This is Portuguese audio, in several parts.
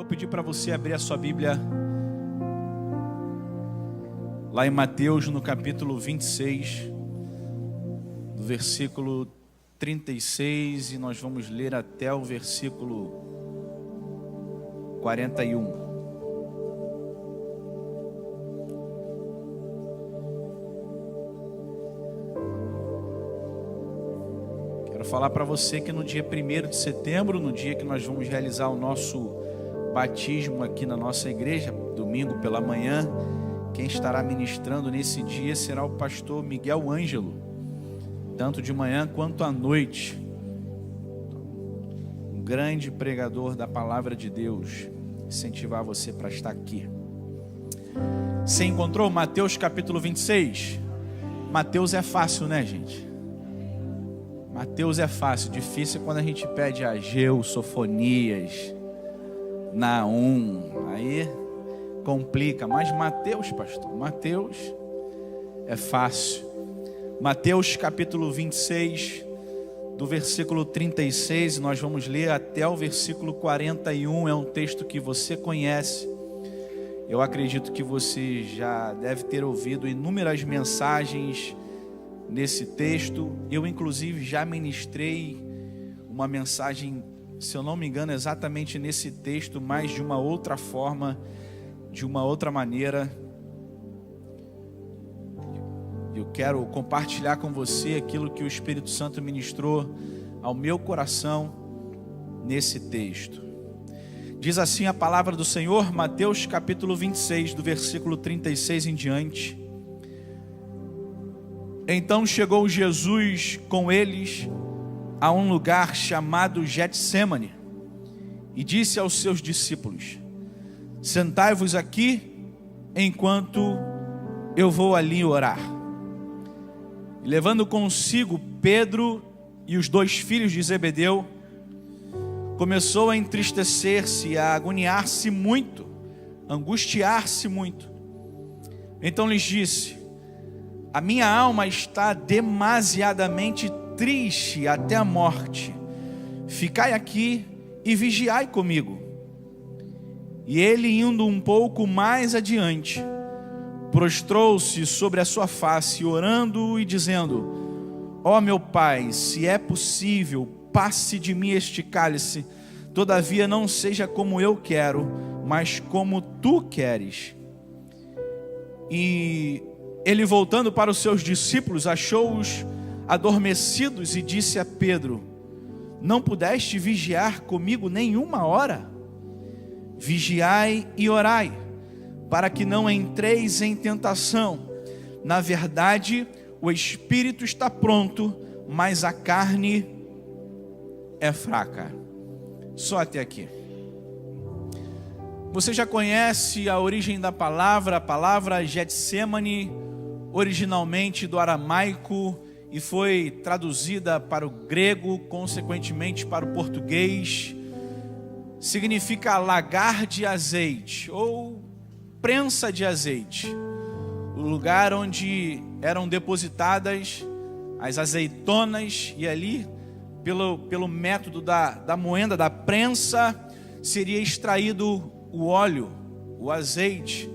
Vou pedir para você abrir a sua Bíblia lá em Mateus, no capítulo 26, do versículo 36, e nós vamos ler até o versículo 41. Quero falar para você que no dia 1º de setembro, no dia que nós vamos realizar o nosso batismo aqui na nossa igreja, domingo pela manhã, quem estará ministrando nesse dia será o pastor Miguel Ângelo, tanto de manhã quanto à noite. Um grande pregador da palavra de Deus. Incentivar você para estar aqui. Você encontrou Mateus capítulo 26? Mateus é fácil, né, gente? Mateus é fácil. Difícil é quando a gente pede Ageu, Sofonias, Naum, aí complica. Mas Mateus, pastor, Mateus é fácil. Mateus capítulo 26, do versículo 36, nós vamos ler até o versículo 41, é um texto que você conhece. Eu acredito que você já deve ter ouvido inúmeras mensagens nesse texto. Eu inclusive já ministrei uma mensagem, se eu não me engano, exatamente nesse texto, mas de uma outra forma, de uma outra maneira. Eu quero compartilhar com você aquilo que o Espírito Santo ministrou ao meu coração nesse texto. Diz assim a palavra do Senhor, Mateus capítulo 26, do versículo 36 em diante. Então chegou Jesus com eles a um lugar chamado Getsêmani e disse aos seus discípulos: sentai-vos aqui enquanto eu vou ali orar. E levando consigo Pedro e os 2 filhos de Zebedeu, começou a entristecer-se, a agoniar-se muito, angustiar-se muito. Então lhes disse: a minha alma está demasiadamente triste até a morte. Ficai aqui e vigiai comigo. E ele, indo um pouco mais adiante, prostrou-se sobre a sua face, orando e dizendo: ó meu Pai, se é possível, passe de mim este cálice, todavia não seja como eu quero, mas como tu queres. E ele, voltando para os seus discípulos, achou-os adormecidos e disse a Pedro: não pudeste vigiar comigo nenhuma hora? Vigiai e orai, para que não entreis em tentação. Na verdade, o espírito está pronto, mas a carne é fraca. Só até aqui. Você já conhece a origem da palavra? A palavra Getsêmani, originalmente do aramaico, e foi traduzida para o grego, consequentemente para o português. Significa lagar de azeite, ou prensa de azeite, o lugar onde eram depositadas as azeitonas, e ali, pelo método da moenda, da prensa, seria extraído o óleo, o azeite.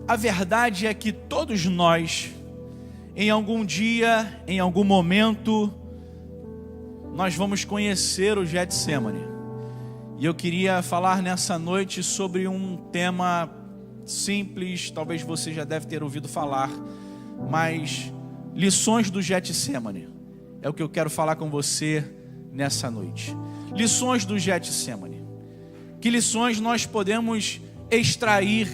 A verdade é que todos nós, em algum dia, em algum momento, nós vamos conhecer o Getsêmani. E eu queria falar nessa noite sobre um tema simples, talvez você já deve ter ouvido falar, mas lições do Getsêmani é o que eu quero falar com você nessa noite. Lições do Getsêmani. Que lições nós podemos extrair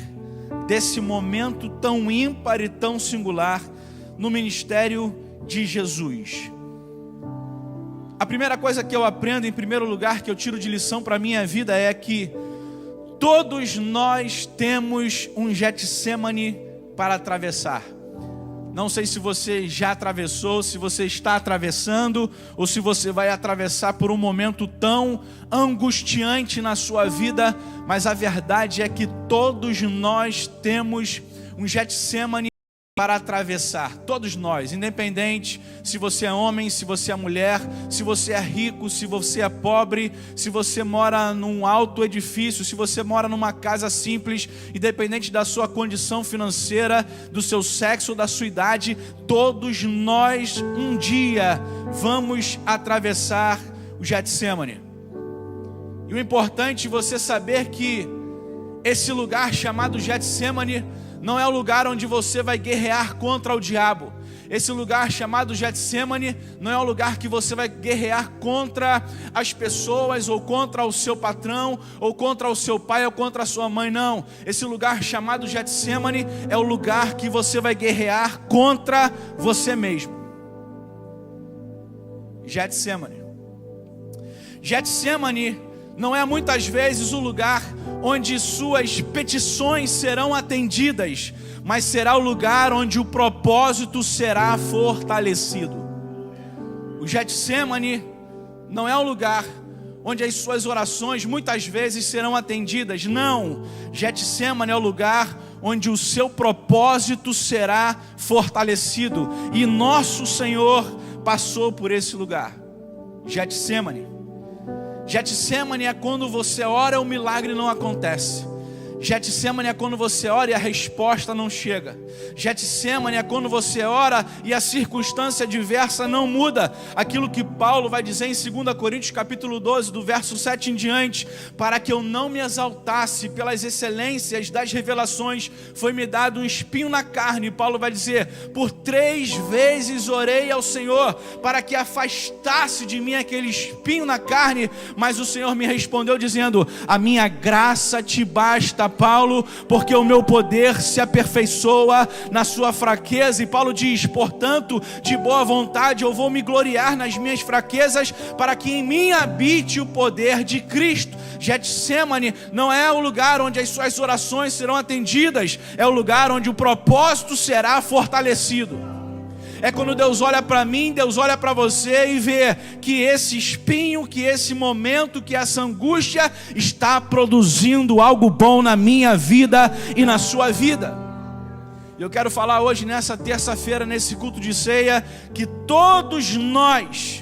desse momento tão ímpar e tão singular no ministério de Jesus? A primeira coisa que eu aprendo, em primeiro lugar, que eu tiro de lição para a minha vida, é que todos nós temos um Getsêmani para atravessar. Não sei se você já atravessou, se você está atravessando, ou se você vai atravessar por um momento tão angustiante na sua vida, mas a verdade é que todos nós temos um Getsêmani para atravessar, todos nós, independente se você é homem, se você é mulher, se você é rico, se você é pobre, se você mora num alto edifício, se você mora numa casa simples, independente da sua condição financeira, do seu sexo, da sua idade, todos nós um dia vamos atravessar o Getsemane. E o importante é você saber que esse lugar chamado Getsemane não é o lugar onde você vai guerrear contra o diabo. Esse lugar chamado Getsemane não é o lugar que você vai guerrear contra as pessoas, ou contra o seu patrão, ou contra o seu pai, ou contra a sua mãe, não. Esse lugar chamado Getsemane é o lugar que você vai guerrear contra você mesmo. Getsemane. Getsemane não é muitas vezes o lugar onde suas petições serão atendidas, mas será o lugar onde o propósito será fortalecido. O Getsemane não é um lugar onde as suas orações muitas vezes serão atendidas, não. Getsemane é o lugar onde o seu propósito será fortalecido, e nosso Senhor passou por esse lugar. Getsemane é quando você ora e o milagre não acontece. Getsemane é quando você ora e a resposta não chega. Getsemane é quando você ora e a circunstância adversa não muda. Aquilo que Paulo vai dizer em 2 Coríntios capítulo 12, do verso 7 em diante: para que eu não me exaltasse pelas excelências das revelações, foi-me dado um espinho na carne. Paulo vai dizer: por 3 vezes orei ao Senhor para que afastasse de mim aquele espinho na carne, mas o Senhor me respondeu dizendo: a minha graça te basta, Paulo, porque o meu poder se aperfeiçoa na sua fraqueza. E Paulo diz: portanto, de boa vontade eu vou me gloriar nas minhas fraquezas, para que em mim habite o poder de Cristo. Getsemane não é o lugar onde as suas orações serão atendidas, é o lugar onde o propósito será fortalecido. É quando Deus olha para mim, Deus olha para você e vê que esse espinho, que esse momento, que essa angústia está produzindo algo bom na minha vida e na sua vida. Eu quero falar hoje, nessa terça-feira, nesse culto de ceia, que todos nós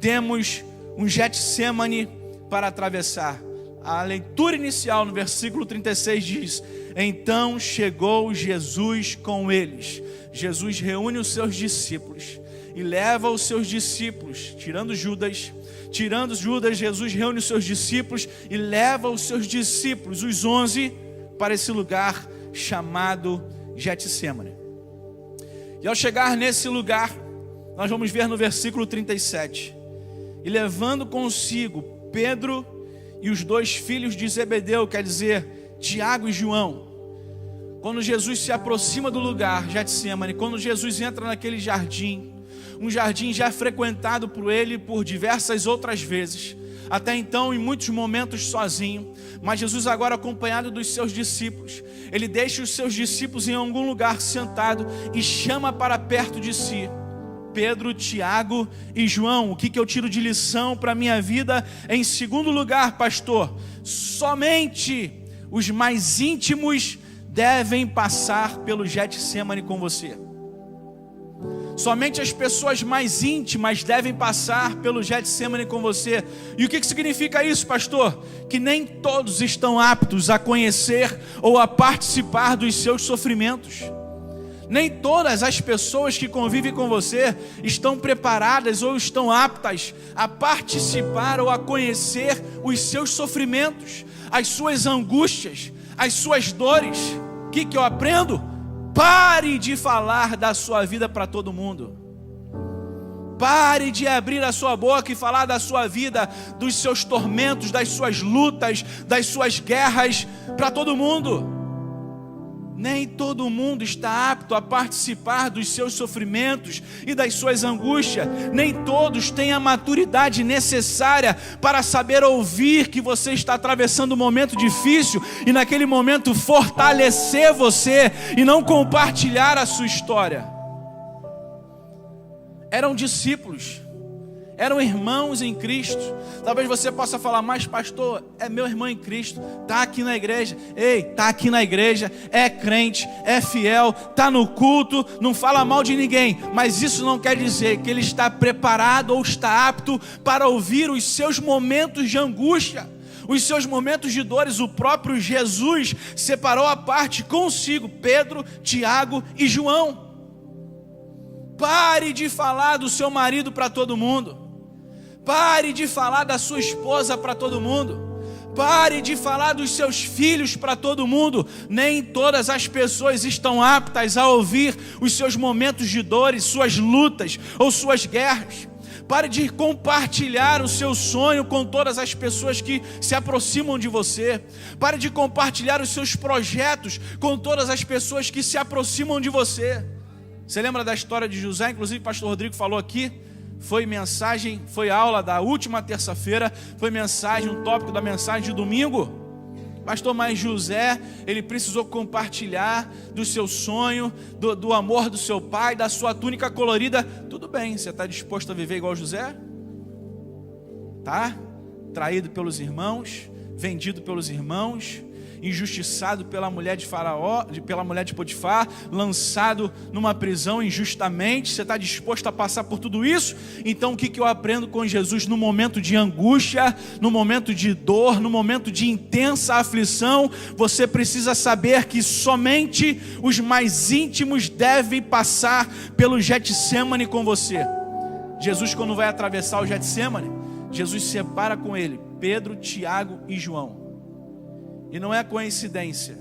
temos um Getsemane para atravessar. A leitura inicial no versículo 36 diz: então chegou Jesus com eles. Jesus reúne os seus discípulos e leva os seus discípulos, tirando Judas, Jesus reúne os seus discípulos e leva os seus discípulos, os 11, para esse lugar chamado Getsemane. E ao chegar nesse lugar, nós vamos ver no versículo 37: e levando consigo Pedro e os 2 filhos de Zebedeu, quer dizer, Tiago e João. Quando Jesus se aproxima do lugar Getsemane, quando Jesus entra naquele jardim, um jardim já frequentado por ele por diversas outras vezes, até então em muitos momentos sozinho, mas Jesus agora acompanhado dos seus discípulos. Ele deixa os seus discípulos em algum lugar sentado e chama para perto de si Pedro, Tiago e João. O que eu tiro de lição para a minha vida? Em segundo lugar, pastor, somente os mais íntimos devem passar pelo Getsemane com você. Somente as pessoas mais íntimas devem passar pelo Getsemane com você. E o que significa isso, pastor? Que nem todos estão aptos a conhecer ou a participar dos seus sofrimentos. Nem todas as pessoas que convivem com você estão preparadas ou estão aptas a participar ou a conhecer os seus sofrimentos, as suas angústias, as suas dores. O que eu aprendo? Pare de falar da sua vida para todo mundo. Pare de abrir a sua boca e falar da sua vida, dos seus tormentos, das suas lutas, das suas guerras para todo mundo. Nem todo mundo está apto a participar dos seus sofrimentos e das suas angústias. Nem todos têm a maturidade necessária para saber ouvir que você está atravessando um momento difícil e naquele momento fortalecer você e não compartilhar a sua história. Eram discípulos, eram irmãos em Cristo. Talvez você possa falar, mas pastor, é meu irmão em Cristo, está aqui na igreja. Ei, está aqui na igreja, é crente, é fiel, está no culto, não fala mal de ninguém. Mas isso não quer dizer que ele está preparado ou está apto para ouvir os seus momentos de angústia, os seus momentos de dores. O próprio Jesus separou à parte consigo Pedro, Tiago e João. Pare de falar do seu marido para todo mundo. Pare de falar da sua esposa para todo mundo. Pare de falar dos seus filhos para todo mundo. Nem todas as pessoas estão aptas a ouvir os seus momentos de dores, suas lutas ou suas guerras. Pare de compartilhar o seu sonho com todas as pessoas que se aproximam de você. Pare de compartilhar os seus projetos com todas as pessoas que se aproximam de você. Você lembra da história de José? Inclusive o pastor Rodrigo falou aqui. Foi mensagem, foi aula da última terça-feira, foi mensagem, um tópico da mensagem de domingo. Pastor, mas José, ele precisou compartilhar do seu sonho, do amor do seu pai, da sua túnica colorida. Tudo bem, você está disposto a viver igual José? Tá? Traído pelos irmãos, vendido pelos irmãos, injustiçado pela mulher de Faraó, pela mulher de Potifar, lançado numa prisão injustamente. Você está disposto a passar por tudo isso? Então o que eu aprendo com Jesus? No momento de angústia, no momento de dor, no momento de intensa aflição, você precisa saber que somente os mais íntimos devem passar pelo Getsemane com você. Jesus, quando vai atravessar o Getsemane, Jesus separa com ele Pedro, Tiago e João. E não é coincidência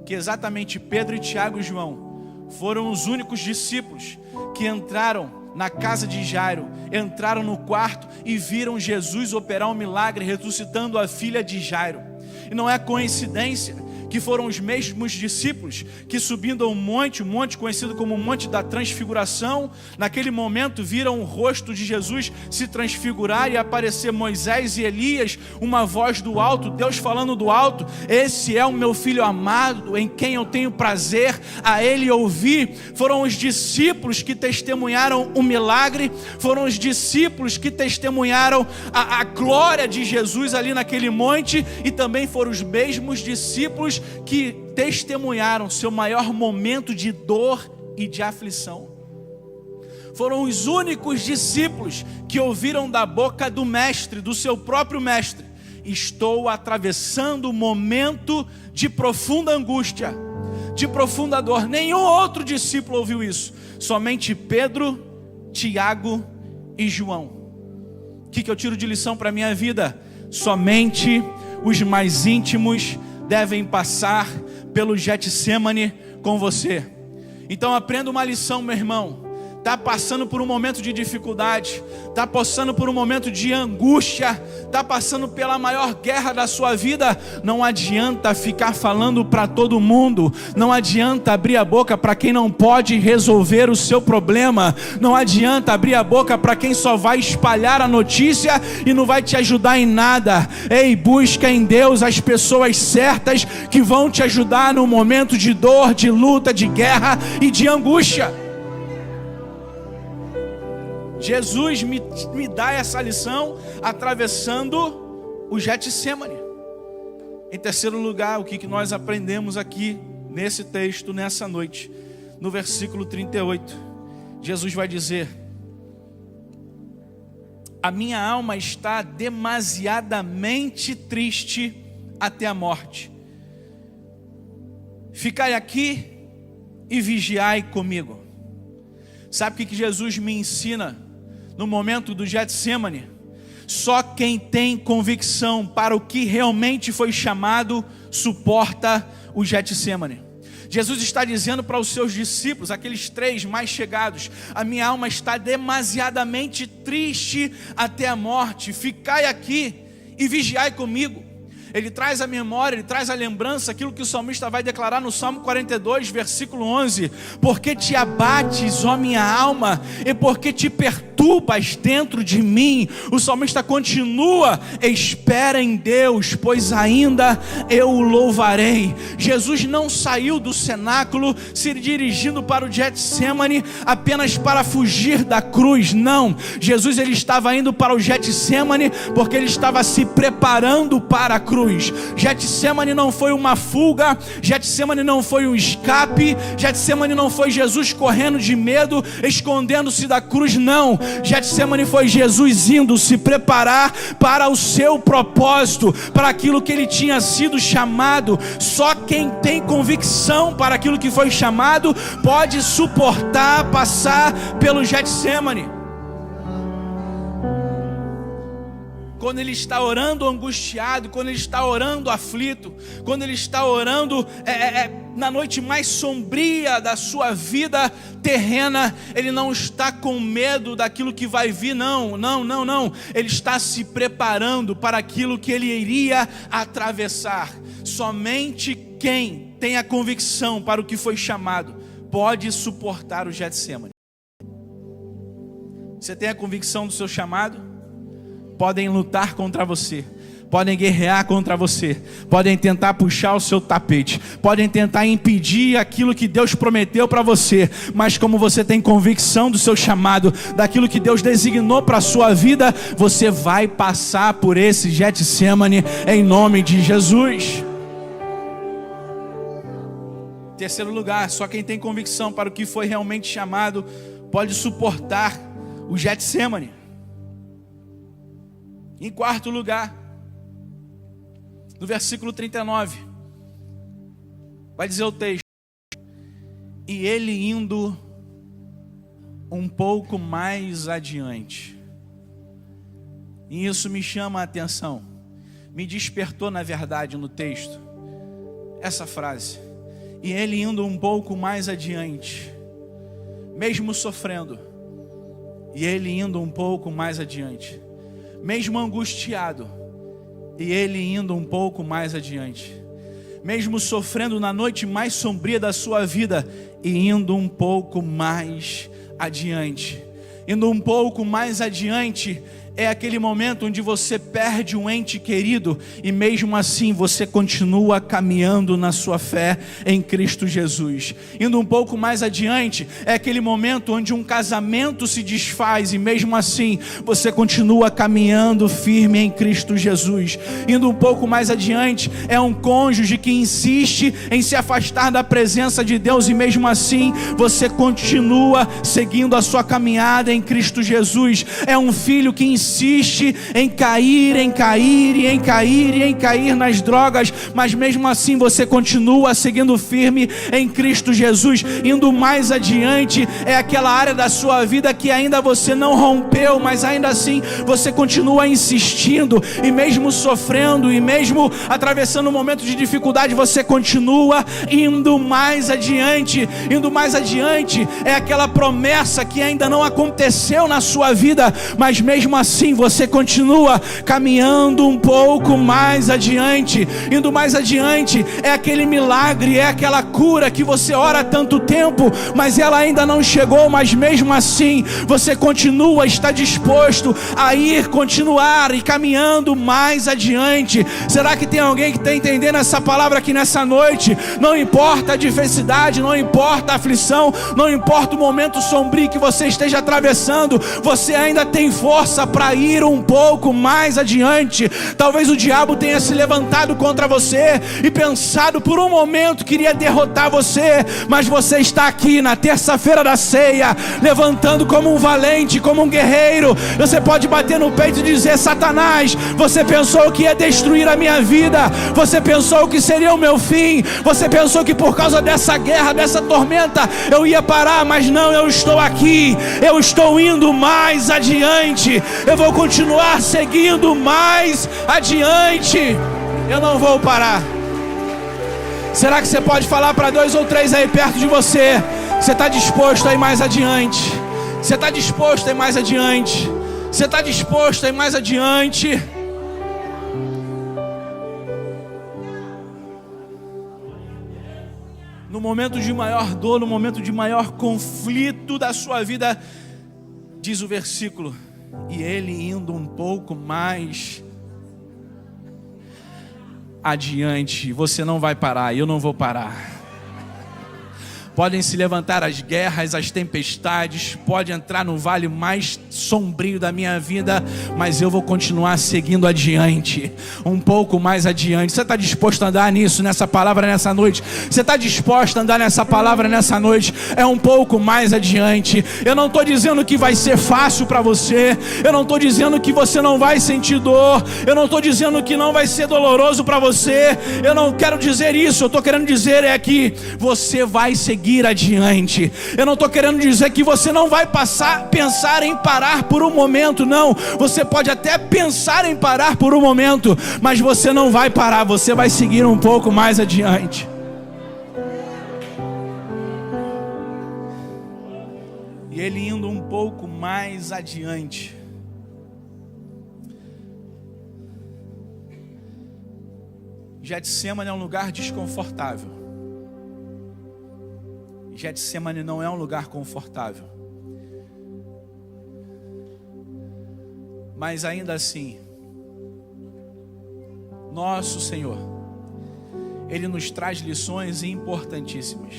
que exatamente Pedro, Tiago e João foram os únicos discípulos que entraram na casa de Jairo, entraram no quarto e viram Jesus operar um milagre ressuscitando a filha de Jairo. E não é coincidência que foram os mesmos discípulos que, subindo a um monte conhecido como o Monte da Transfiguração, naquele momento viram o rosto de Jesus se transfigurar e aparecer Moisés e Elias, uma voz do alto, Deus falando do alto: esse é o meu filho amado, em quem eu tenho prazer, a ele ouvir. Foram os discípulos que testemunharam o milagre, foram os discípulos que testemunharam a glória de Jesus ali naquele monte, e também foram os mesmos discípulos que testemunharam seu maior momento de dor e de aflição. Foram os únicos discípulos que ouviram da boca do mestre, do seu próprio mestre: estou atravessando um momento de profunda angústia, de profunda dor. Nenhum outro discípulo ouviu isso, somente Pedro, Tiago e João. O que eu tiro de lição para a minha vida? Somente os mais íntimos devem passar pelo Getsemane com você. Então aprenda uma lição, meu irmão. Está passando por um momento de dificuldade, está passando por um momento de angústia, está passando pela maior guerra da sua vida. Não adianta ficar falando para todo mundo, não adianta abrir a boca para quem não pode resolver o seu problema, não adianta abrir a boca para quem só vai espalhar a notícia e não vai te ajudar em nada. Ei, busca em Deus as pessoas certas que vão te ajudar no momento de dor, de luta, de guerra e de angústia. Jesus me dá essa lição atravessando o Getsemane. Em terceiro lugar, o que nós aprendemos aqui nesse texto, nessa noite? No versículo 38, Jesus vai dizer: a minha alma está demasiadamente triste até a morte. Ficai aqui e vigiai comigo. Sabe o que Jesus me ensina no momento do Getsemane? Só quem tem convicção para o que realmente foi chamado suporta o Getsemane. Jesus está dizendo para os seus discípulos, aqueles 3 mais chegados: a minha alma está demasiadamente triste até a morte. Ficai aqui e vigiai comigo. ele traz à memória, ele traz à lembrança aquilo que o salmista vai declarar no Salmo 42, versículo 11: porque te abates, ó minha alma, e porque te perturbas dentro de mim. O salmista continua: espera em Deus, pois ainda eu o louvarei. Jesus não saiu do cenáculo se dirigindo para o Getsemane apenas para fugir da cruz, não. Jesus ele estava indo para o Getsemane porque ele estava se preparando para a cruz. Getsemane não foi uma fuga, Getsemane não foi um escape, Getsemane não foi Jesus correndo de medo, escondendo-se da cruz, não. Getsemane foi Jesus indo se preparar para o seu propósito, para aquilo que ele tinha sido chamado. Só quem tem convicção para aquilo que foi chamado pode suportar passar pelo Getsemane. Quando ele está orando angustiado, quando ele está orando aflito, quando ele está orando na noite mais sombria da sua vida terrena, ele não está com medo daquilo que vai vir, não. Ele está se preparando para aquilo que ele iria atravessar. Somente quem tem a convicção para o que foi chamado pode suportar o Getsemane. Você tem a convicção do seu chamado? Podem lutar contra você, podem guerrear contra você, podem tentar puxar o seu tapete, podem tentar impedir aquilo que Deus prometeu para você, mas como você tem convicção do seu chamado, daquilo que Deus designou para a sua vida, você vai passar por esse Getsemane em nome de Jesus. Terceiro lugar, só quem tem convicção para o que foi realmente chamado pode suportar o Getsemane. Em quarto lugar, no versículo 39, vai dizer o texto: e ele indo um pouco mais adiante. E isso me chama a atenção, me despertou na verdade no texto, essa frase: e ele indo um pouco mais adiante, mesmo sofrendo, e ele indo um pouco mais adiante, mesmo angustiado, e ele indo um pouco mais adiante, mesmo sofrendo na noite mais sombria da sua vida, e indo um pouco mais adiante. Indo um pouco mais adiante é aquele momento onde você perde um ente querido e mesmo assim você continua caminhando na sua fé em Cristo Jesus. Indo um pouco mais adiante é aquele momento onde um casamento se desfaz e mesmo assim você continua caminhando firme em Cristo Jesus. Indo um pouco mais adiante é um cônjuge que insiste em se afastar da presença de Deus e mesmo assim você continua seguindo a sua caminhada em Cristo Jesus. É um filho que insiste em cair nas drogas, mas mesmo assim você continua seguindo firme em Cristo Jesus. Indo mais adiante é aquela área da sua vida que ainda você não rompeu, mas ainda assim você continua insistindo, e mesmo sofrendo, e mesmo atravessando um momento de dificuldade, você continua indo mais adiante. Indo mais adiante é aquela promessa que ainda não aconteceu na sua vida, mas mesmo assim você continua caminhando um pouco mais adiante. Indo mais adiante é aquele milagre, é aquela cura que você ora há tanto tempo, mas ela ainda não chegou, mas mesmo assim você continua, está disposto a ir, continuar e caminhando mais adiante. Será que tem alguém que está entendendo essa palavra aqui nessa noite? Não importa a adversidade, não importa a aflição, não importa o momento sombrio que você esteja atravessando, você ainda tem força para ir um pouco mais adiante. Talvez o diabo tenha se levantado contra você e pensado por um momento que iria derrotar você, mas você está aqui na terça-feira da ceia, levantando como um valente, como um guerreiro. Você pode bater no peito e dizer: Satanás, você pensou que ia destruir a minha vida, você pensou que seria o meu fim, você pensou que por causa dessa guerra, dessa tormenta, eu ia parar, mas não, eu estou aqui, eu estou indo mais adiante, eu vou continuar seguindo mais adiante, eu não vou parar. Será que você pode falar para 2 ou 3 aí perto de você? Você está disposto a ir mais adiante? Você está disposto a ir mais adiante? Você está disposto a ir mais adiante? no momento de maior dor, no momento de maior conflito da sua vida, diz o versículo, e ele indo um pouco mais adiante. Você não vai parar, eu não vou parar. Podem se levantar as guerras, as tempestades, pode entrar no vale mais sombrio da minha vida, mas eu vou continuar seguindo adiante, um pouco mais adiante. Você está disposto a andar nisso, nessa palavra, nessa noite? Você está disposto a andar nessa palavra, nessa noite? É um pouco mais adiante. Eu não estou dizendo que vai ser fácil para você, eu não estou dizendo que você não vai sentir dor, eu não estou dizendo que não vai ser doloroso para você, eu não quero dizer isso. Eu estou querendo dizer é que você vai seguir adiante. Eu não estou querendo dizer que você não vai pensar em parar por um momento, não. Você pode até pensar em parar por um momento, mas você não vai parar, você vai seguir um pouco mais adiante. E ele indo um pouco mais adiante, Getsemane é um lugar desconfortável. Getsemane não é um lugar confortável, mas ainda assim, nosso Senhor, Ele nos traz lições importantíssimas.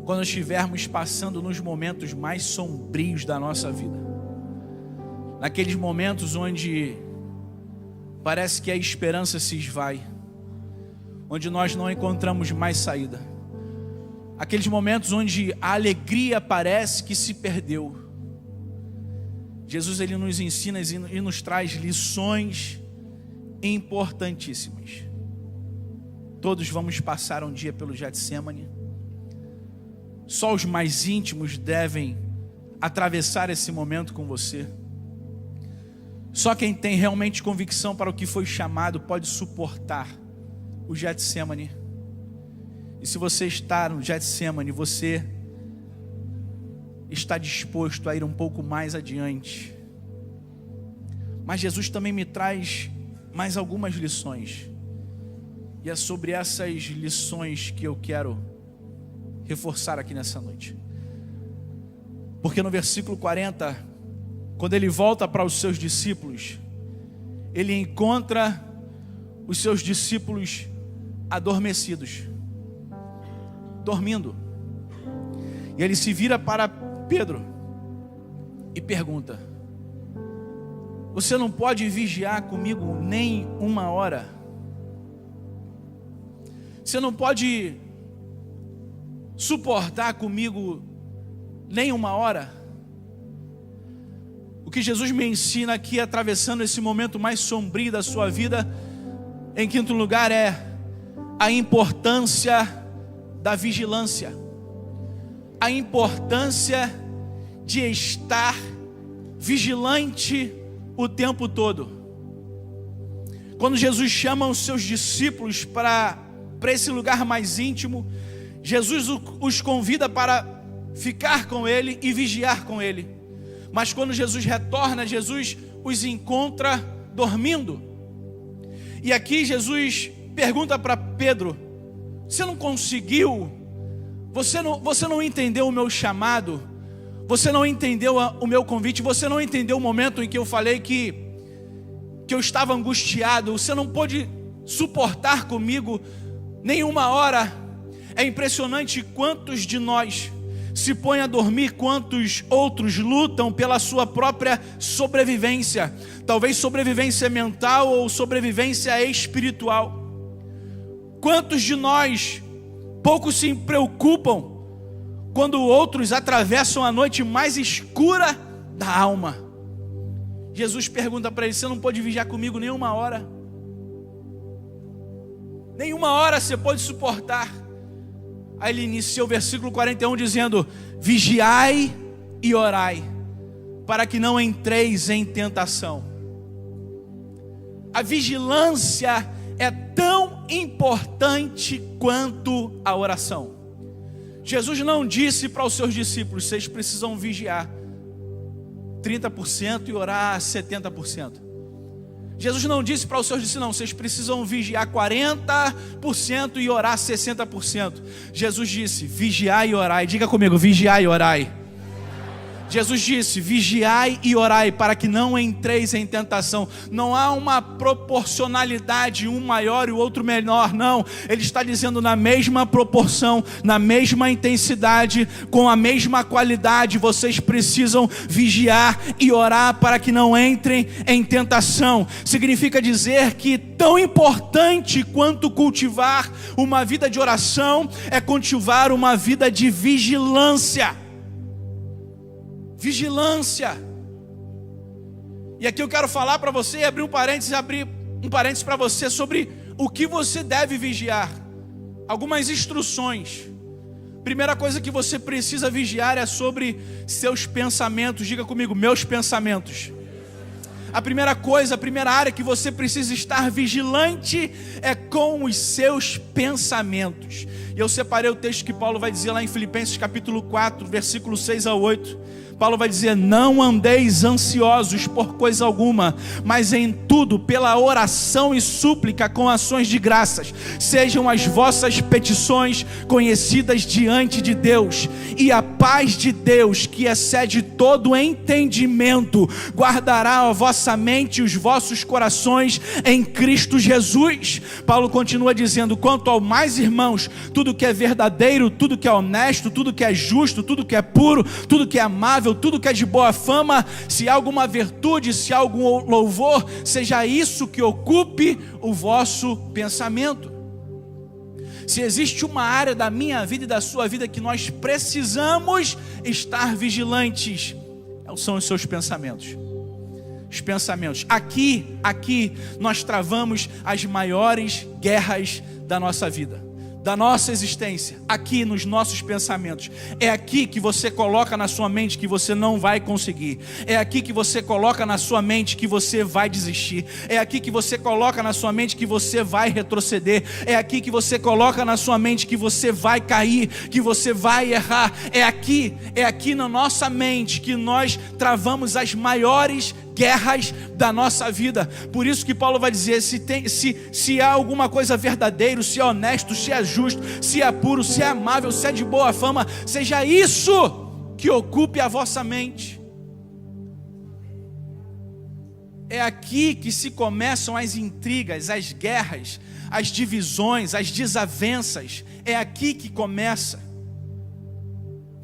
Quando estivermos passando nos momentos mais sombrios da nossa vida, naqueles momentos onde parece que a esperança se esvai, onde nós não encontramos mais saída, aqueles momentos onde a alegria parece que se perdeu, Jesus, Ele nos ensina e nos traz lições importantíssimas. Todos vamos passar um dia pelo Getsemane. Só os mais íntimos devem atravessar esse momento com você. Só quem tem realmente convicção para o que foi chamado pode suportar o Getsemane. E se você está no Getsemane, você está disposto a ir um pouco mais adiante. Mas Jesus também me traz mais algumas lições. E é sobre essas lições que eu quero reforçar aqui nessa noite. Porque no versículo 40, quando ele volta para os seus discípulos, ele encontra os seus discípulos adormecidos, dormindo. E ele se vira para Pedro e pergunta: você não pode vigiar comigo nem uma hora? Você não pode suportar comigo nem uma hora? O que Jesus me ensina aqui, atravessando esse momento mais sombrio da sua vida, em quinto lugar, é a importância da vigilância, a importância de estar vigilante o tempo todo. Quando Jesus chama os seus discípulos para esse lugar mais íntimo, Jesus os convida para ficar com ele e vigiar com ele. Mas quando Jesus retorna, Jesus os encontra dormindo. E aqui Jesus pergunta para Pedro: você não conseguiu? Você não entendeu o meu chamado? Você não entendeu o meu convite? Você não entendeu o momento em que eu falei que eu estava angustiado? Você não pôde suportar comigo nenhuma hora? É impressionante quantos de nós se põem a dormir, quantos outros lutam pela sua própria sobrevivência, talvez sobrevivência mental ou sobrevivência espiritual. Quantos de nós pouco se preocupam quando outros atravessam a noite mais escura da alma? Jesus pergunta para ele: você não pode vigiar comigo nenhuma hora? Nenhuma hora você pode suportar? Aí ele inicia o versículo 41 dizendo: vigiai e orai, para que não entreis em tentação. A vigilância é tão importante quanto a oração. Jesus não disse para os seus discípulos: vocês precisam vigiar 30% e orar 70%. Jesus não disse para os seus discípulos, não, vocês precisam vigiar 40% e orar 60%. Jesus disse, vigiai e orai. Diga comigo, vigiai e orai. Jesus disse, vigiai e orai para que não entreis em tentação. Não há uma proporcionalidade, um maior e o outro menor, não. Ele está dizendo na mesma proporção, na mesma intensidade, com a mesma qualidade, vocês precisam vigiar e orar para que não entrem em tentação. Significa dizer que tão importante quanto cultivar uma vida de oração é cultivar uma vida de vigilância. Vigilância. E aqui eu quero falar para você e abrir um parênteses para você sobre o que você deve vigiar. Algumas instruções. Primeira coisa que você precisa vigiar é sobre seus pensamentos. Diga comigo, meus pensamentos. A primeira coisa, a primeira área que você precisa estar vigilante é com os seus pensamentos. E eu separei o texto que Paulo vai dizer lá em Filipenses capítulo 4, versículos 6 a 8. Paulo vai dizer, não andeis ansiosos por coisa alguma, mas em tudo, pela oração e súplica com ações de graças, sejam as vossas petições conhecidas diante de Deus, e a paz de Deus, que excede todo entendimento, guardará a vossa mente e os vossos corações em Cristo Jesus. Paulo continua dizendo, quanto ao mais, irmãos, tudo que é verdadeiro, tudo que é honesto, tudo que é justo, tudo que é puro, tudo que é amável, tudo que é de boa fama, se há alguma virtude, se há algum louvor, seja isso que ocupe o vosso pensamento. Se existe uma área da minha vida e da sua vida que nós precisamos estar vigilantes, são os seus pensamentos. Os pensamentos. Aqui nós travamos as maiores guerras da nossa vida, da nossa existência, aqui nos nossos pensamentos. É aqui que você coloca na sua mente que você não vai conseguir. É aqui que você coloca na sua mente que você vai desistir. É aqui que você coloca na sua mente que você vai retroceder. É aqui que você coloca na sua mente que você vai cair, que você vai errar. É aqui na nossa mente que nós travamos as maiores guerras da nossa vida. Por isso que Paulo vai dizer, se há alguma coisa verdadeira, se é honesto, se é justo, se é puro, se é amável, se é de boa fama, seja isso que ocupe a vossa mente. É aqui que se começam as intrigas, as guerras, as divisões, as desavenças. É aqui que começa.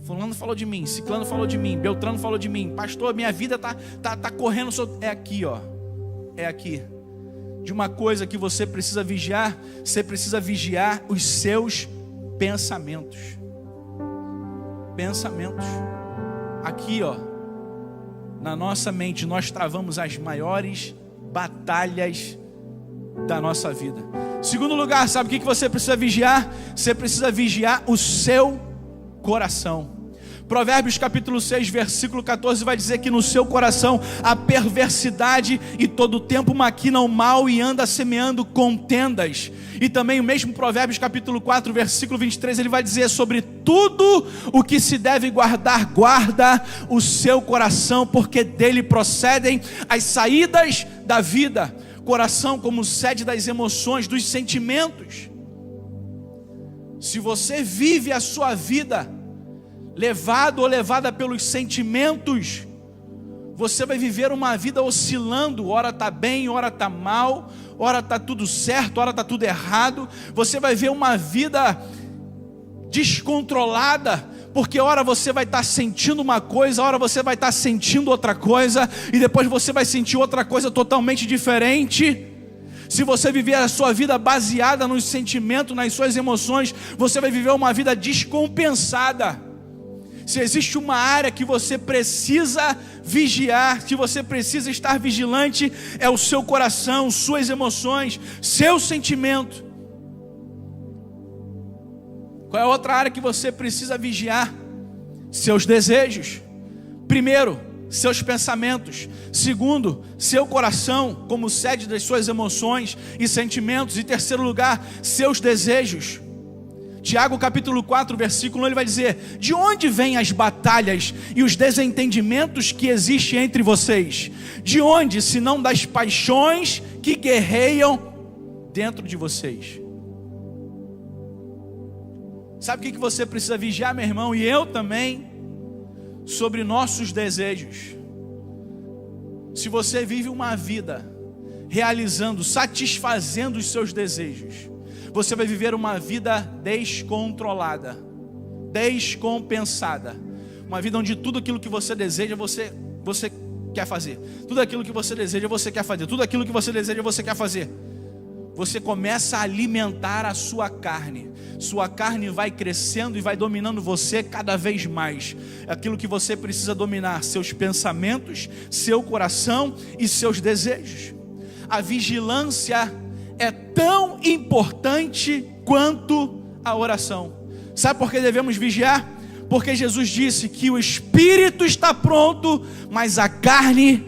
Fulano falou de mim, Ciclano falou de mim, Beltrano falou de mim, pastor, minha vida tá correndo. É aqui, ó. É aqui. De uma coisa que você precisa vigiar, você precisa vigiar os seus pensamentos. Pensamentos. Aqui, ó. Na nossa mente, nós travamos as maiores batalhas da nossa vida. Segundo lugar, sabe o que você precisa vigiar? Você precisa vigiar o seu coração. Provérbios capítulo 6, versículo 14 vai dizer que no seu coração há perversidade e todo o tempo maquina o mal e anda semeando contendas. E também o mesmo Provérbios capítulo 4, versículo 23, ele vai dizer sobre tudo o que se deve guardar, guarda o seu coração, porque dele procedem as saídas da vida. Coração como sede das emoções, dos sentimentos. Se você vive a sua vida levado ou levada pelos sentimentos, você vai viver uma vida oscilando, ora está bem, ora está mal, ora está tudo certo, ora está tudo errado. Você vai ver uma vida descontrolada, porque ora você vai estar sentindo uma coisa, ora você vai estar sentindo outra coisa, e depois você vai sentir outra coisa totalmente diferente. Se você viver a sua vida baseada nos sentimentos, nas suas emoções, você vai viver uma vida descompensada. Se existe uma área que você precisa vigiar, que você precisa estar vigilante, é o seu coração, suas emoções, seu sentimento. Qual é a outra área que você precisa vigiar? Seus desejos. Primeiro, seus pensamentos. Segundo, seu coração, como sede das suas emoções e sentimentos. E terceiro lugar, seus desejos. Tiago capítulo 4, versículo 1, ele vai dizer: de onde vêm as batalhas e os desentendimentos que existem entre vocês? De onde, se não das paixões que guerreiam dentro de vocês? Sabe o que você precisa vigiar, meu irmão, e eu também? Sobre nossos desejos. Se você vive uma vida realizando, satisfazendo os seus desejos, você vai viver uma vida descontrolada, descompensada, uma vida onde tudo aquilo que você deseja, você quer fazer, tudo aquilo que você deseja, você quer fazer, tudo aquilo que você deseja, você quer fazer. Você começa a alimentar a sua carne vai crescendo e vai dominando você cada vez mais. Aquilo que você precisa dominar: seus pensamentos, seu coração e seus desejos. A vigilância é tão importante quanto a oração. Sabe por que devemos vigiar? Porque Jesus disse que o espírito está pronto, mas a carne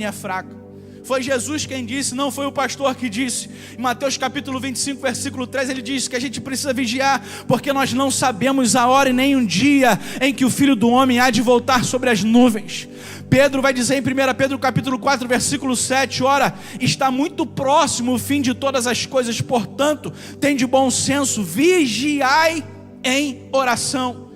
é fraca. Foi Jesus quem disse, não foi o pastor que disse. Em Mateus capítulo 25, versículo 3, ele diz que a gente precisa vigiar, porque nós não sabemos a hora e nem um dia em que o Filho do Homem há de voltar sobre as nuvens. Pedro vai dizer em 1 Pedro capítulo 4, versículo 7, ora, está muito próximo o fim de todas as coisas, portanto, tende bom senso, vigiai em oração.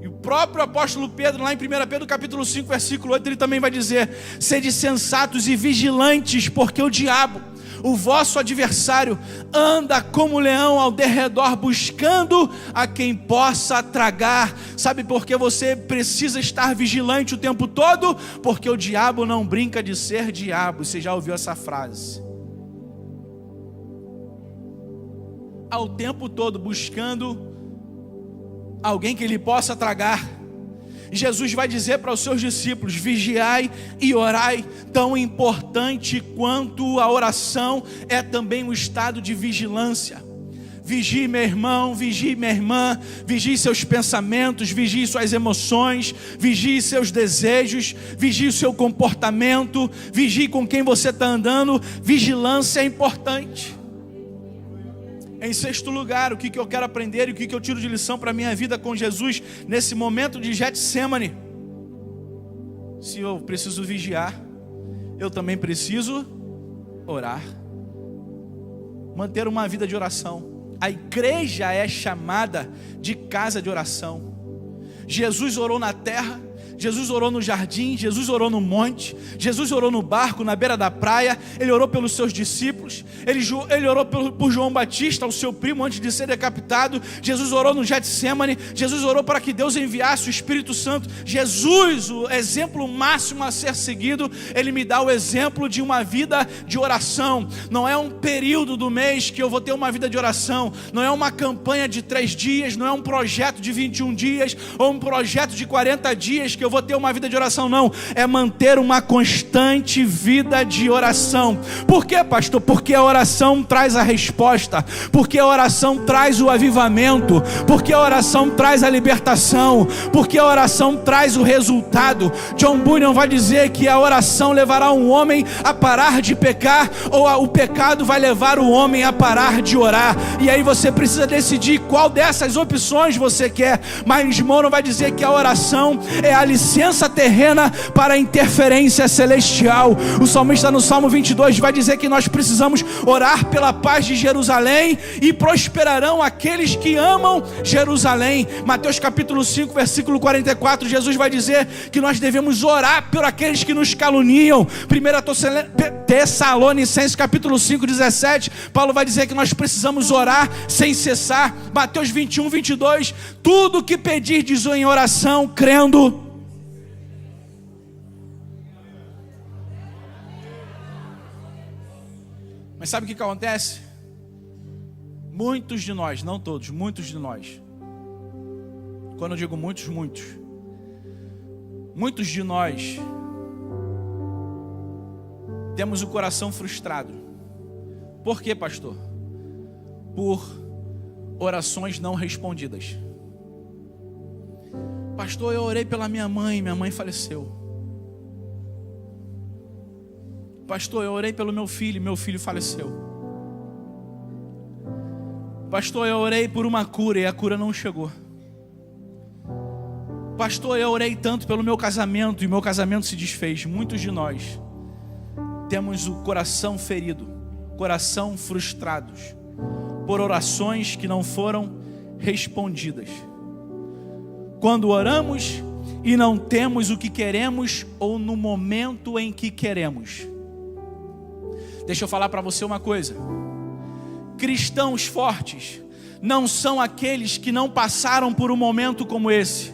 O próprio apóstolo Pedro, lá em 1 Pedro capítulo 5, versículo 8, ele também vai dizer: sede sensatos e vigilantes, porque o diabo, o vosso adversário, anda como leão ao derredor, buscando a quem possa tragar. Sabe por que você precisa estar vigilante o tempo todo? Porque o diabo não brinca de ser diabo. Você já ouviu essa frase? Ao tempo todo buscando alguém que ele possa tragar. Jesus vai dizer para os seus discípulos: vigiai e orai. Tão importante quanto a oração é também um estado de vigilância. Vigie, meu irmão, vigie, minha irmã, vigie seus pensamentos, vigie suas emoções, vigie seus desejos, vigie o seu comportamento, vigie com quem você está andando. Vigilância é importante. Em sexto lugar, o que eu quero aprender e o que eu tiro de lição para a minha vida com Jesus nesse momento de Getsêmani? Se eu preciso vigiar, eu também preciso orar. Manter uma vida de oração. A igreja é chamada de casa de oração. Jesus orou na terra, Jesus orou no jardim, Jesus orou no monte, Jesus orou no barco, na beira da praia. Ele orou pelos seus discípulos, ele orou por João Batista, o seu primo, antes de ser decapitado. Jesus orou no Getsêmani, Jesus orou para que Deus enviasse o Espírito Santo. Jesus, o exemplo máximo a ser seguido, ele me dá o exemplo de uma vida de oração. Não é um período do mês que eu vou ter uma vida de oração, não é uma campanha de 3 dias, não é um projeto de 21 dias, ou um projeto de 40 dias que eu vou ter uma vida de oração, não. É manter uma constante vida de oração. Por quê, pastor? Porque a oração traz a resposta, porque a oração traz o avivamento, porque a oração traz a libertação, porque a oração traz o resultado. John Bunyan vai dizer que a oração levará um homem a parar de pecar, ou o pecado vai levar o homem a parar de orar. E aí você precisa decidir qual dessas opções você quer. Mas Mono vai dizer que a oração é a licença terrena para a interferência celestial. O salmista no Salmo 22 vai dizer que nós precisamos orar pela paz de Jerusalém, e prosperarão aqueles que amam Jerusalém. Mateus capítulo 5, versículo 44, Jesus vai dizer que nós devemos orar por aqueles que nos caluniam. 1 Tessalonicenses capítulo 5, 17, Paulo vai dizer que nós precisamos orar sem cessar. Mateus 21, 22, tudo que pedirdes em oração, crendo. Mas sabe o que acontece? Muitos de nós, não todos, muitos de nós, quando eu digo muitos de nós temos o coração frustrado. Por quê, pastor? Por orações não respondidas. Pastor, eu orei pela minha mãe faleceu. Pastor, eu orei pelo meu filho faleceu. Pastor, eu orei por uma cura e a cura não chegou. Pastor, eu orei tanto pelo meu casamento e meu casamento se desfez. Muitos de nós temos o coração ferido, coração frustrados por orações que não foram respondidas. Quando oramos e não temos o que queremos ou no momento em que queremos. Deixa eu falar para você uma coisa. Cristãos fortes não são aqueles que não passaram por um momento como esse,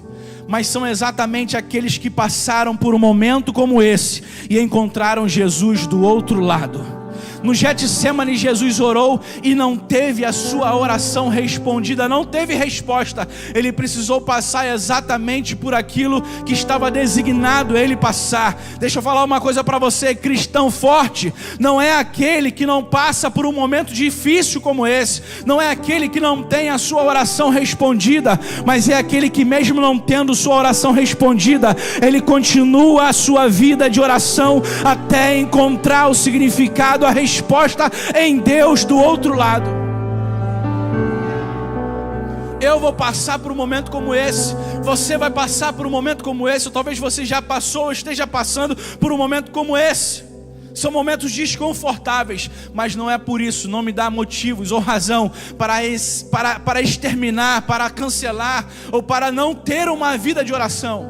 mas são exatamente aqueles que passaram por um momento como esse e encontraram Jesus do outro lado. No Getsemane, Jesus orou e não teve a sua oração respondida, não teve resposta. Ele precisou passar exatamente por aquilo que estava designado ele passar. Deixa eu falar uma coisa para você: cristão forte não é aquele que não passa por um momento difícil como esse, não é aquele que não tem a sua oração respondida, mas é aquele que mesmo não tendo sua oração respondida, ele continua a sua vida de oração até encontrar o significado, a resposta em Deus do outro lado. Eu vou passar por um momento como esse, você vai passar por um momento como esse, ou talvez você já passou ou esteja passando por um momento como esse. São momentos desconfortáveis, mas não é por isso, não me dá motivos ou razão para exterminar, para cancelar ou para não ter uma vida de oração.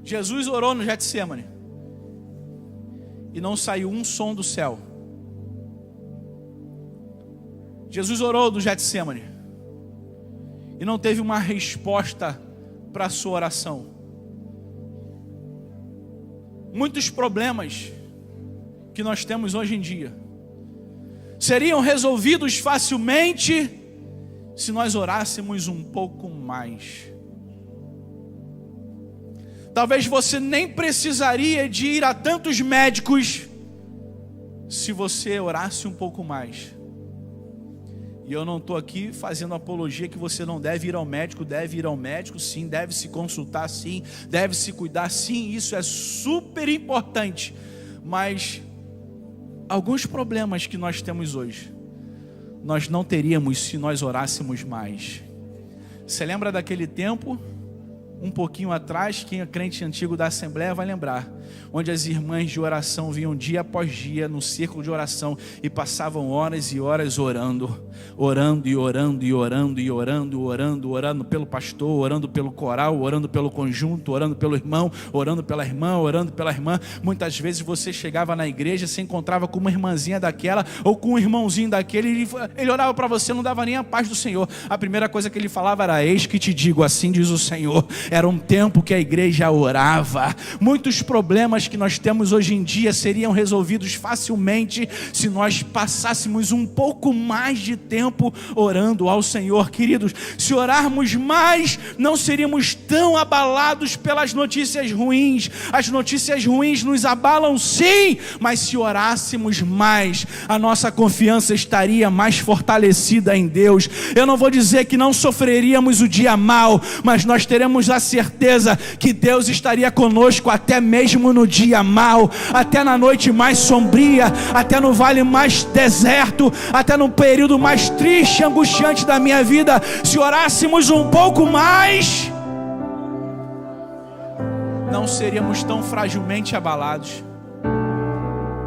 Jesus orou no Getsemane e não saiu um som do céu. Jesus orou do Getsemane e não teve uma resposta para a sua oração. Muitos problemas que nós temos hoje em dia seriam resolvidos facilmente se nós orássemos um pouco mais. Talvez você nem precisaria de ir a tantos médicos se você orasse um pouco mais. E eu não estou aqui fazendo apologia que você não deve ir ao médico. Deve ir ao médico, sim. Deve se consultar, sim. Deve se cuidar, sim. Isso é super importante. Mas alguns problemas que nós temos hoje, nós não teríamos se nós orássemos mais. Você lembra daquele tempo? Um pouquinho atrás, quem é crente antigo da Assembleia vai lembrar, onde as irmãs de oração vinham dia após dia no círculo de oração e passavam horas e horas orando pelo pastor, orando pelo coral, orando pelo conjunto, orando pelo irmão, orando pela irmã. Muitas vezes você chegava na igreja, se encontrava com uma irmãzinha daquela ou com um irmãozinho daquele, e ele orava para você, não dava nem a paz do Senhor. A primeira coisa que ele falava era: eis que te digo, assim diz o Senhor. Era um tempo que a igreja orava. Muitos problemas que nós temos hoje em dia seriam resolvidos facilmente se nós passássemos um pouco mais de tempo orando ao Senhor. Queridos, se orarmos mais, não seríamos tão abalados pelas notícias ruins. As notícias ruins nos abalam, sim, mas se orássemos mais, a nossa confiança estaria mais fortalecida em Deus. Eu não vou dizer que não sofreríamos o dia mau, mas nós teremos a certeza que Deus estaria conosco até mesmo no dia mau, até na noite mais sombria, até no vale mais deserto, até no período mais triste e angustiante da minha vida. Se orássemos um pouco mais, não seríamos tão fragilmente abalados.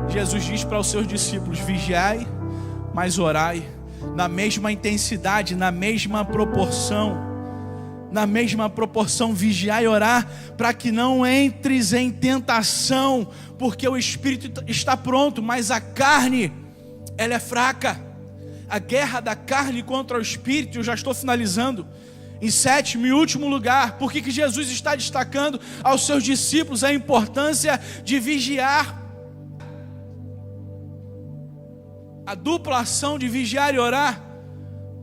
Jesus diz para os seus discípulos: vigiai, mas orai, na mesma intensidade, na mesma proporção, vigiar e orar, para que não entres em tentação, porque o espírito está pronto, mas a carne, ela é fraca. A guerra da carne contra o espírito, eu já estou finalizando. Em sétimo e último lugar, por que Jesus está destacando aos seus discípulos a importância de vigiar? A dupla ação de vigiar e orar.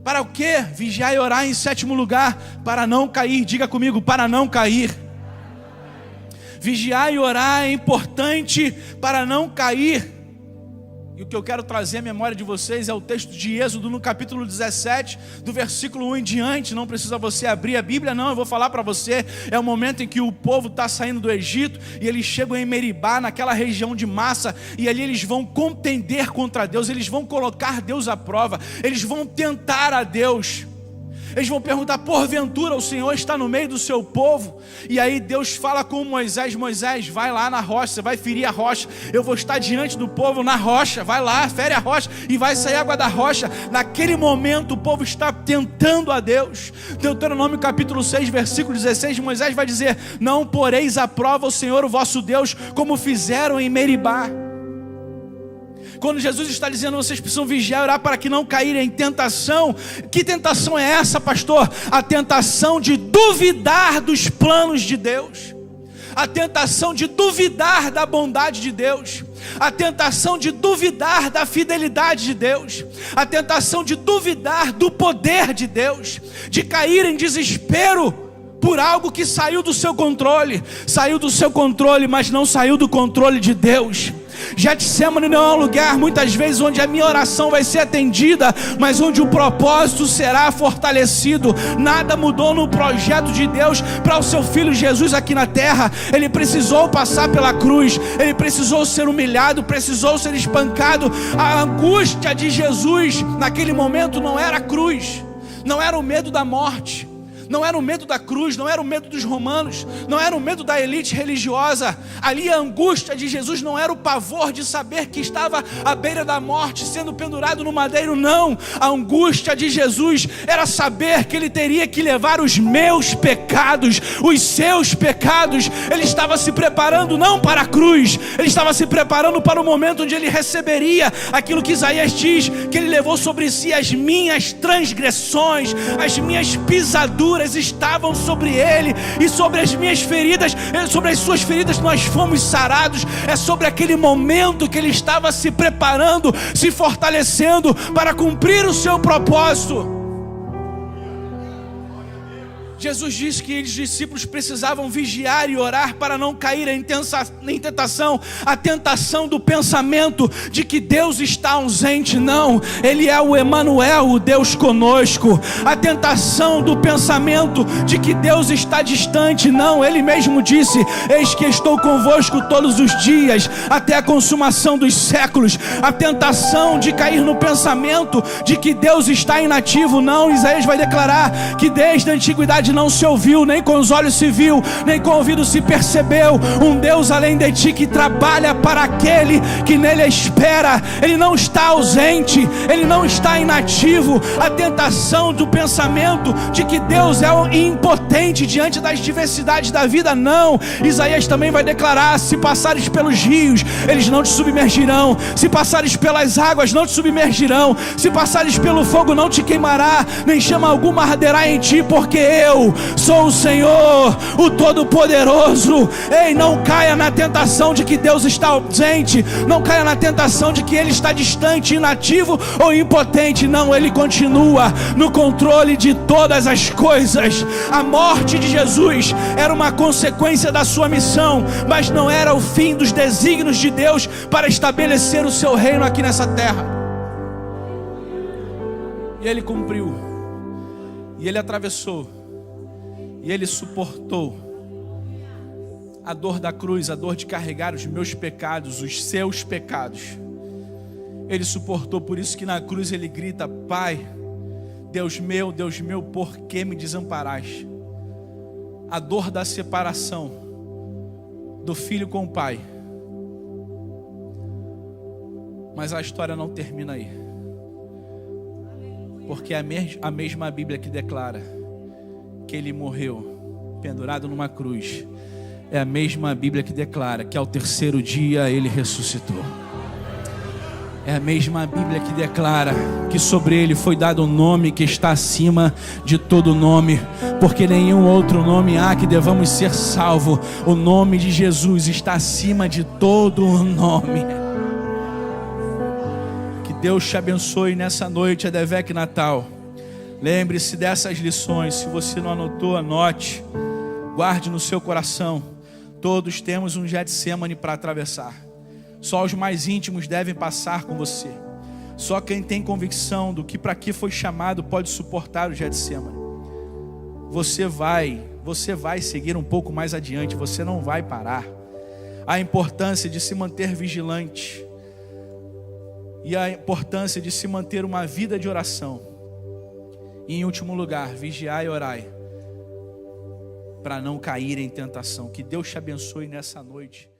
Para o quê? Vigiar e orar em sétimo lugar, para não cair. Diga comigo: para não cair. Vigiar e orar é importante para não cair. E o que eu quero trazer à memória de vocês é o texto de Êxodo no capítulo 17, do versículo 1 em diante. Não precisa você abrir a Bíblia, não, eu vou falar para você. É o momento em que o povo está saindo do Egito e eles chegam em Meribá, naquela região de Massa, e ali eles vão contender contra Deus, eles vão colocar Deus à prova, eles vão tentar a Deus. Eles vão perguntar: porventura o Senhor está no meio do seu povo? E aí Deus fala com Moisés: Moisés, vai lá na rocha, você vai ferir a rocha, eu vou estar diante do povo na rocha, vai lá, fere a rocha e vai sair água da rocha. Naquele momento o povo está tentando a Deus. Deuteronômio capítulo 6, versículo 16, Moisés vai dizer: não poreis à prova o Senhor o vosso Deus, como fizeram em Meribá. Quando Jesus está dizendo: vocês precisam vigiar e orar para que não caírem em tentação. Que tentação é essa, pastor? A tentação de duvidar dos planos de Deus, a tentação de duvidar da bondade de Deus, a tentação de duvidar da fidelidade de Deus, a tentação de duvidar do poder de Deus, de cair em desespero por algo que saiu do seu controle, mas não saiu do controle de Deus. Getsemane não é um lugar muitas vezes onde a minha oração vai ser atendida, mas onde o propósito será fortalecido. Nada mudou no projeto de Deus para o seu filho Jesus aqui na terra. Ele precisou passar pela cruz, ele precisou ser humilhado, precisou ser espancado. A angústia de Jesus naquele momento não era a cruz, não era o medo da morte, não era o medo da cruz, não era o medo dos romanos, não era o medo da elite religiosa. Ali a angústia de Jesus não era o pavor de saber que estava à beira da morte, sendo pendurado no madeiro, não. A angústia de Jesus era saber que ele teria que levar os meus pecados, os seus pecados. Ele estava se preparando não para a cruz, ele estava se preparando para o momento onde ele receberia aquilo que Isaías diz, que ele levou sobre si as minhas transgressões, as minhas pisaduras estavam sobre ele, e sobre as minhas feridas, sobre as suas feridas nós fomos sarados. É sobre aquele momento que ele estava se preparando, se fortalecendo para cumprir o seu propósito. Jesus disse que os discípulos precisavam vigiar e orar para não cair em tentação. A tentação do pensamento de que Deus está ausente, não, Ele é o Emanuel, o Deus conosco. A tentação do pensamento de que Deus está distante, não, Ele mesmo disse: eis que estou convosco todos os dias, até a consumação dos séculos. A tentação de cair no pensamento de que Deus está inativo, não, Isaías vai declarar que desde a antiguidade não se ouviu, nem com os olhos se viu, nem com o ouvido se percebeu um Deus além de ti, que trabalha para aquele que nele espera. Ele não está ausente, ele não está inativo. A tentação do pensamento de que Deus é impotente diante das diversidades da vida, não. Isaías também vai declarar: se passares pelos rios, eles não te submergirão, se passares pelas águas, não te submergirão, se passares pelo fogo, não te queimará, nem chama alguma arderá em ti, porque eu sou o Senhor, o Todo-Poderoso. Ei, não caia na tentação de que Deus está ausente, não caia na tentação de que Ele está distante, inativo ou impotente. Não, Ele continua no controle de todas as coisas. A morte de Jesus era uma consequência da sua missão, mas não era o fim dos desígnios de Deus para estabelecer o seu reino aqui nessa terra. E Ele cumpriu, e Ele atravessou, e Ele suportou a dor da cruz, a dor de carregar os meus pecados, os seus pecados. Ele suportou, por isso que na cruz Ele grita: Pai, Deus meu, por que me desamparaste? A dor da separação do filho com o pai. Mas a história não termina aí, porque a mesma Bíblia que declara que Ele morreu pendurado numa cruz, é a mesma Bíblia que declara que ao terceiro dia Ele ressuscitou. É a mesma Bíblia que declara que sobre Ele foi dado um nome que está acima de todo nome, porque nenhum outro nome há que devamos ser salvos. O nome de Jesus está acima de todo nome. Que Deus te abençoe nessa noite, Edevec Natal. Lembre-se dessas lições. Se você não anotou, anote, guarde no seu coração. Todos temos um Getsemane para atravessar. Só os mais íntimos devem passar com você. Só quem tem convicção do que para que foi chamado pode suportar o Getsemane. Você vai seguir um pouco mais adiante, você não vai parar. A importância de se manter vigilante e a importância de se manter uma vida de oração. E em último lugar, vigiai e orai para não cair em tentação. Que Deus te abençoe nessa noite.